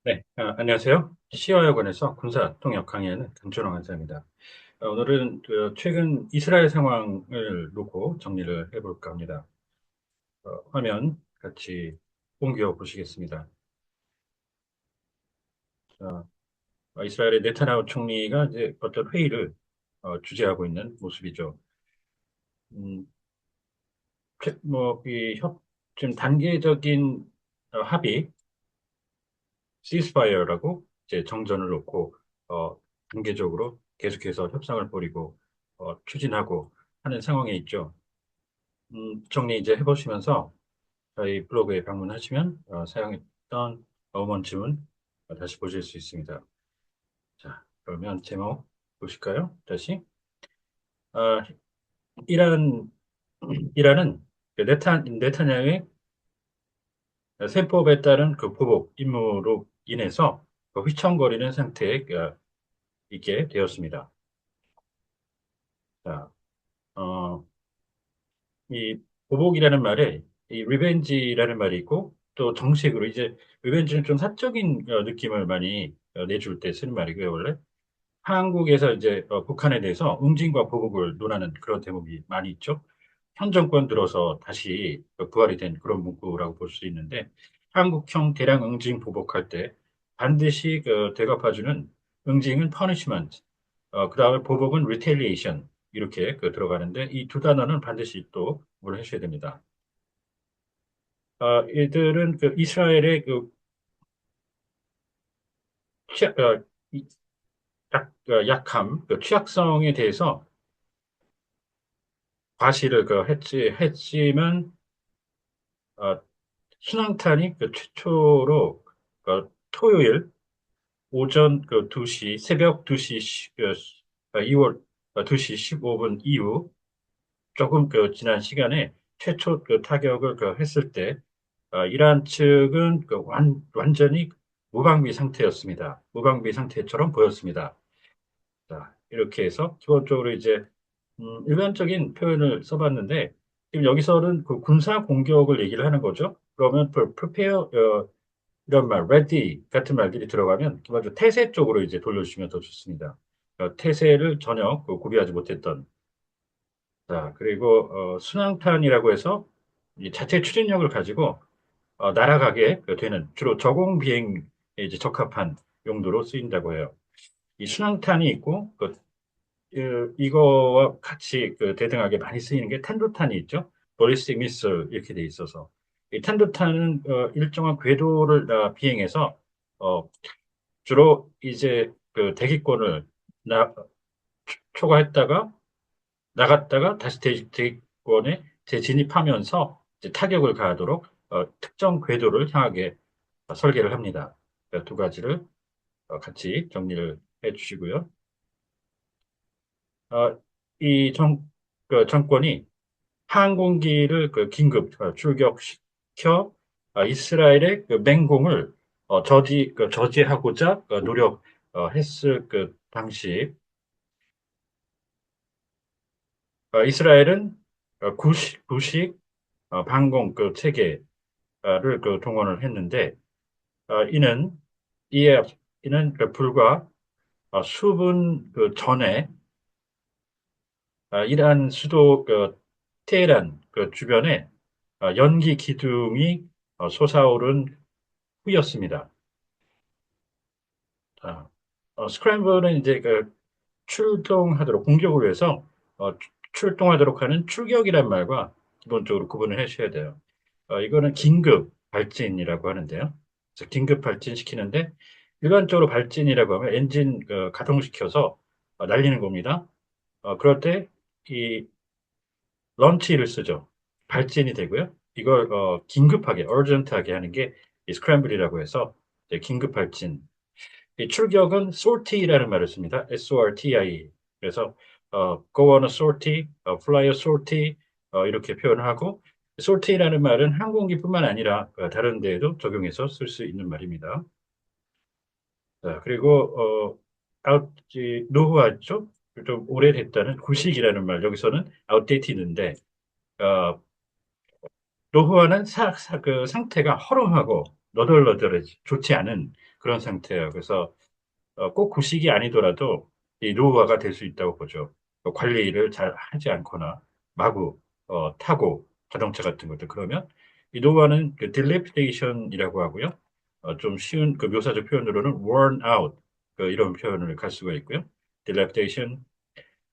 네, 안녕하세요. 시와여관에서 군사 통역 강의하는 강준호 강사입니다. 오늘은 최근 이스라엘 상황을 놓고 정리를 해볼까 합니다. 화면 같이 옮겨 보시겠습니다. 이스라엘의 네타냐후 총리가 이제 어떤 회의를 주재하고 있는 모습이죠. 음, 지금 단계적인 합의, 시스파이어라고 이제 정전을 놓고 단계적으로 계속해서 협상을 벌이고 추진하고 하는 상황에 있죠. 정리 이제 해보시면서 저희 블로그에 방문하시면 사용했던 원문집은 다시 보실 수 있습니다. 자, 그러면 제목 보실까요? 다시. 어, 이란, 이란은 그 네타냐후의 세법에 따른 그 보복 임무로 인해서 그 휘청거리는 상태에 있게 되었습니다. 자, 어, 이 보복이라는 말에 이 리벤지라는 말이 있고 또 정식으로 이제 리벤지는 좀 사적인 느낌을 많이 내줄 때 쓰는 말이고요, 원래. 한국에서 이제 북한에 대해서 응징과 보복을 논하는 그런 대목이 많이 있죠. 현 정권 들어서 다시 부활이 된 그런 문구라고 볼 수 있는데 한국형 대량 응징 보복할 때 반드시 되갚아주는 응징은 punishment, 그다음에 보복은 retaliation 이렇게 들어가는데 이 두 단어는 반드시 또 구분을 해주셔야 됩니다. 이들은 이스라엘의 취약, 이- 약함, 취약성에 대해서 과시를 했지만 어, 순항탄이 최초로 토요일 오전 2시, 새벽 2시, 2월 2시 15분 이후 조금 지난 시간에 최초 타격을 했을 때 이란 측은 완전히 무방비 상태였습니다. 무방비 상태처럼 보였습니다. 자, 이렇게 해서 기본적으로 이제 일반적인 표현을 써봤는데 지금 여기서는 그 군사 공격을 얘기를 하는 거죠. 그러면 prepare 이런 말, ready 같은 말들이 들어가면 기본적으로 태세 쪽으로 이제 돌려주시면 더 좋습니다. 태세를 전혀 구비하지 못했던. 자, 그리고 순항탄이라고 해서 이 자체 추진력을 가지고 날아가게 되는 주로 저공 비행에 이제 적합한 용도로 쓰인다고 해요. 이 순항탄이 있고 이거와 같이 대등하게 많이 쓰이는 게 탄도탄이 있죠. ballistic missile 이렇게 돼 있어서 이 탄도탄은 일정한 궤도를 비행해서 어, 주로 이제 대기권을 초과했다가 나갔다가 다시 대기권에 재진입하면서 이제 타격을 가하도록 특정 궤도를 향하게 설계를 합니다. 두 가지를 같이 정리를 해 주시고요. 어, 이 정권이 항공기를 긴급 출격시켜 이스라엘의 맹공을 저지하고자 노력했을 당시 이스라엘은 구식 방공 체계를 동원을 했는데 이는 이에 이는 불과 수분 전에 이란 수도 테헤란 주변에 연기 기둥이 솟아오른 후였습니다. 자, 스크램블은 이제 출동하도록 공격을 위해서 출동하도록 하는 출격이란 말과 기본적으로 구분을 해주셔야 돼요. 이거는 긴급 발진이라고 하는데요. 그래서 긴급 발진시키는데 일반적으로 발진이라고 하면 엔진 가동시켜서 날리는 겁니다. 그럴 때 이 런치를 쓰죠. 발진이 되고요. 이걸 긴급하게, urgent하게 하는 게 이 스크램블이라고 해서 이제 긴급 발진. 이 출격은 sortie라는 말을 씁니다. S-O-R-T-I. 그래서 go on a sortie, fly a sortie 이렇게 표현을 하고 sortie라는 말은 항공기뿐만 아니라 다른 데에도 적용해서 쓸 수 있는 말입니다. 자, 그리고 노후화죠. 좀 오래됐다는 구식이라는 말 여기서는 outdated인데 어, 노후화는 상태가 허름하고 너덜너덜해지 좋지 않은 그런 상태예요. 그래서 꼭 구식이 아니더라도 이 노후화가 될 수 있다고 보죠. 관리를 잘 하지 않거나 마구 타고 자동차 같은 것들 그러면 이 노후화는 그 dilapidation이라고 하고요. 좀 쉬운 그 묘사적 표현으로는 worn out 이런 표현을 갈 수가 있고요. dilapidation.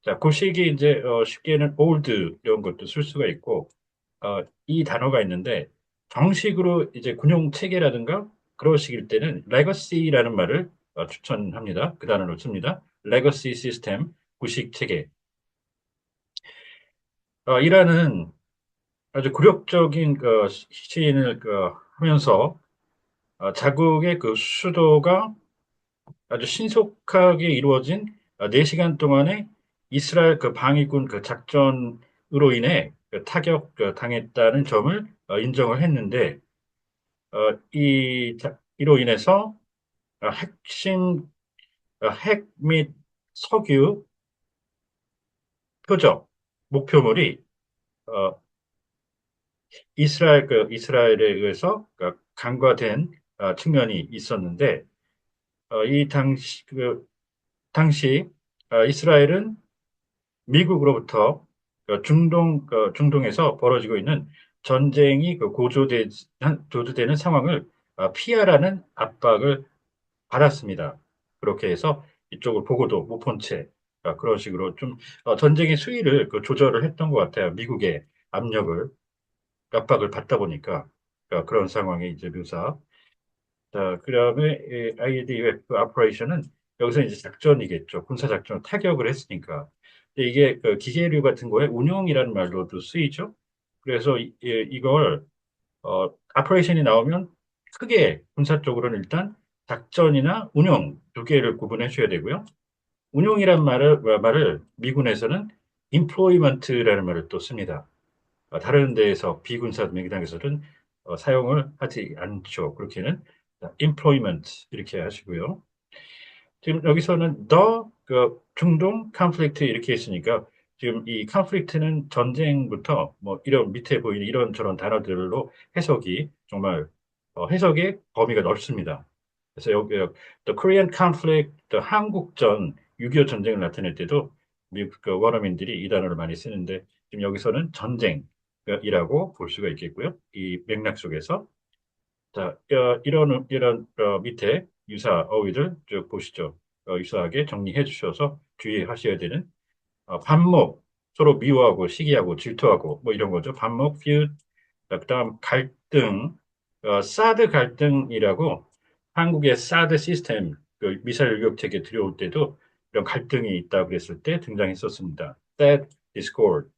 자, 구식이 이제 쉽게는 old 이런 것도 쓸 수가 있고 이 단어가 있는데 정식으로 이제 군용 체계라든가 그러시길 때는 legacy라는 말을 추천합니다. 그 단어를 씁니다. legacy 시스템, 구식 체계. 이라는 아주 굴욕적인 그 시인을 하면서 자국의 그 수도가 아주 신속하게 이루어진 4시간 동안의 이스라엘 그 방위군 그 작전으로 인해 그 타격 당했다는 점을 인정을 했는데 이로 인해서 핵심 핵 및 석유 표적 목표물이 어, 이스라엘에 의해서 간과된 측면이 있었는데 이 당시 이스라엘은 미국으로부터 중동에서 벌어지고 있는 전쟁이 고조되는 상황을 피하라는 압박을 받았습니다. 그렇게 해서 이쪽을 보고도 못 본 채 그런 식으로 좀 전쟁의 수위를 조절을 했던 것 같아요. 미국의 압박을 받다 보니까 그런 상황이 이제 묘사. 자, 그다음에 IDF 오퍼레이션은 여기서 이제 작전이겠죠. 군사 작전 타격을 했으니까. 근데 이게 그 기계류 같은 거에 운용이라는 말로도 쓰이죠. 그래서 이걸 오퍼레이션이 나오면 크게 군사 쪽으로는 일단 작전이나 운용 두 개를 구분해 줘야 되고요. 운용이란 말을 미군에서는 employment라는 말을 또 씁니다. 다른 데에서 비군사 명단에서는 사용을 하지 않죠. 그렇게는 employment 이렇게 하시고요. 지금 여기서는 the 중동 conflict 이렇게 했으니까 지금 이 conflict는 전쟁부터 뭐 이런 밑에 보이는 이런저런 단어들로 해석이 정말 해석의 범위가 넓습니다. 그래서 여기 the Korean conflict, the 한국전 6.25 전쟁을 나타낼 때도 미국 원어민들이 이 단어를 많이 쓰는데 지금 여기서는 전쟁이라고 볼 수가 있겠고요. 이 맥락 속에서 자, 이런 밑에 유사 어휘들 쭉 보시죠. 유사하게 정리해 주셔서 주의하셔야 되는 반목, 서로 미워하고 시기하고 질투하고 뭐 이런 거죠. 반목, feud, 그다음 갈등, 사드 갈등이라고 한국의 사드 시스템 그 미사일 유격 체계 들여올 때도 이런 갈등이 있다 그랬을 때 등장했었습니다. That discord,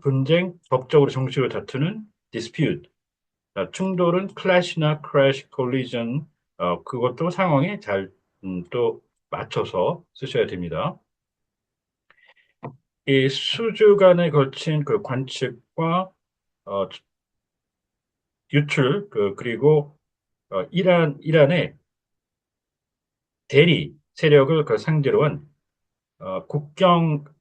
분쟁, 법적으로 정식으로 다투는 dispute, 충돌은 클래시나 크래시, 콜리전 그것도 상황에 잘 또 맞춰서 쓰셔야 됩니다. 이 수주간에 걸친 그 관측과 어, 유출 그리고 이란의 대리 세력을 상대로 한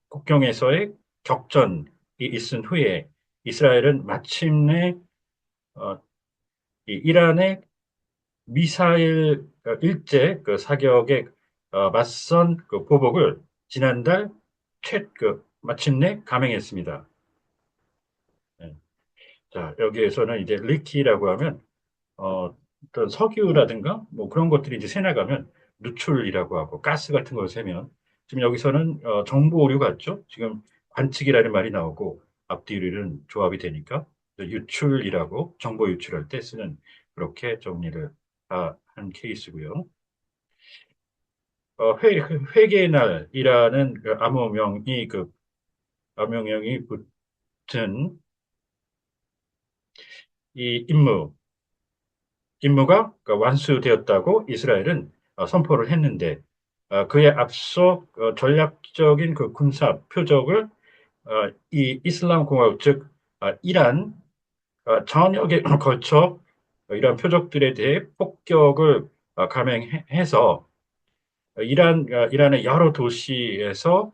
국경에서의 격전이 있은 후에 이스라엘은 마침내 어, 이 이란의 미사일 일제 사격에 맞선 보복을 지난달 마침내 감행했습니다. 네. 자, 여기에서는 이제 리키라고 하면 어떤 석유라든가 뭐 그런 것들이 이제 새나가면 누출이라고 하고 가스 같은 걸 새면 지금 여기서는 정보 오류 같죠? 지금 관측이라는 말이 나오고 앞뒤로는 조합이 되니까 유출이라고 정보 유출할 때 쓰는 그렇게 정리를 한 케이스고요. 회개의 날이라는 암호명이 붙은 이 임무가 완수되었다고 이스라엘은 선포를 했는데 그에 앞서 전략적인 그 군사 표적을 이 이슬람 공화국 즉 이란 전역에 걸쳐 이러한 표적들에 대해 폭격을 감행해서 이란의 여러 도시에서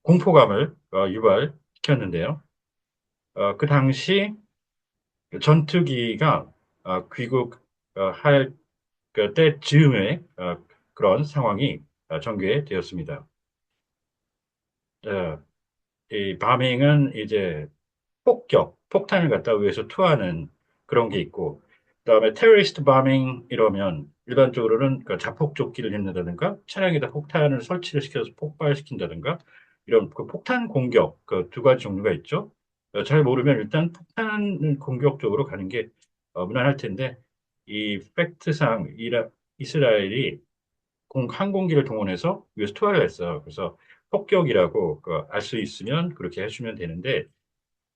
공포감을 유발시켰는데요. 그 당시 전투기가 귀국할 그 때즈음에 그런 상황이 전개되었습니다. 어, 이 바밍은 이제 폭탄을 갖다 위해서 투하는 그런 게 있고, 그다음에 테러리스트 바밍 이러면 일반적으로는 그 자폭조기를 했다든가 차량에다 폭탄을 설치를 시켜서 폭발시킨다든가 이런 그 폭탄 공격 그 두 가지 종류가 있죠. 잘 모르면 일단 폭탄 공격적으로 가는 게 무난할 텐데 이 팩트상 이스라엘이 항공기를 동원해서 위에서 투하를 했어요. 그래서 폭격이라고 알 수 있으면 그렇게 해주면 되는데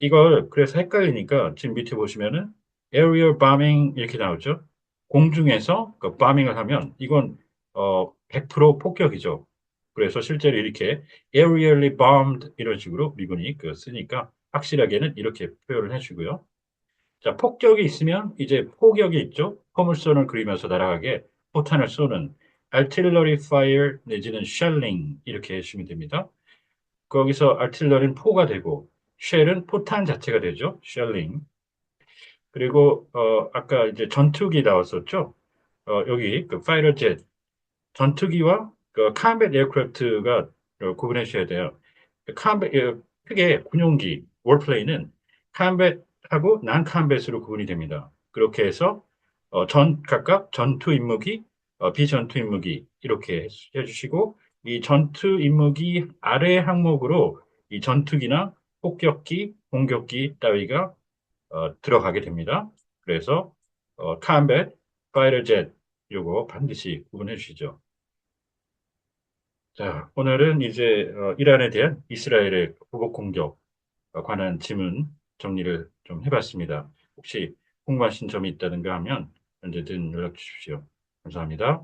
이걸 그래서 헷갈리니까 지금 밑에 보시면은 aerial bombing 이렇게 나오죠. 공중에서 그 바밍을 하면 이건 100% 폭격이죠. 그래서 실제로 이렇게 aerially bombed 이런 식으로 미군이 쓰니까 확실하게는 이렇게 표현을 해주고요. 자, 폭격이 있으면 이제 포격이 있죠. 포물선을 그리면서 날아가게 포탄을 쏘는 artillery fire 내지는 shelling 이렇게 해주시면 됩니다. 거기서 artillery는 포가 되고 쉘은 포탄 자체가 되죠. 쉘링. 그리고 아까 이제 전투기 나왔었죠. 여기 그 파이터 젯 전투기와 그 컴뱃 에어크래프트가 구분해 주셔야 돼요. 컴뱃 크게 군용기 월플레이는 컴뱃하고 난 컴뱃으로 구분이 됩니다. 그렇게 해서 각각 전투 임무기, 비전투 임무기 이렇게 해주시고 이 전투 임무기 아래 항목으로 이 전투기나 폭격기, 공격기 따위가 들어가게 됩니다. 그래서 컴뱃, 파이터 젯 요거 반드시 구분해 주시죠. 자, 오늘은 이제 이란에 대한 이스라엘의 보복 공격 관한 질문 정리를 좀 해봤습니다. 혹시 궁금하신 점이 있다든가 하면 언제든 연락 주십시오. 감사합니다.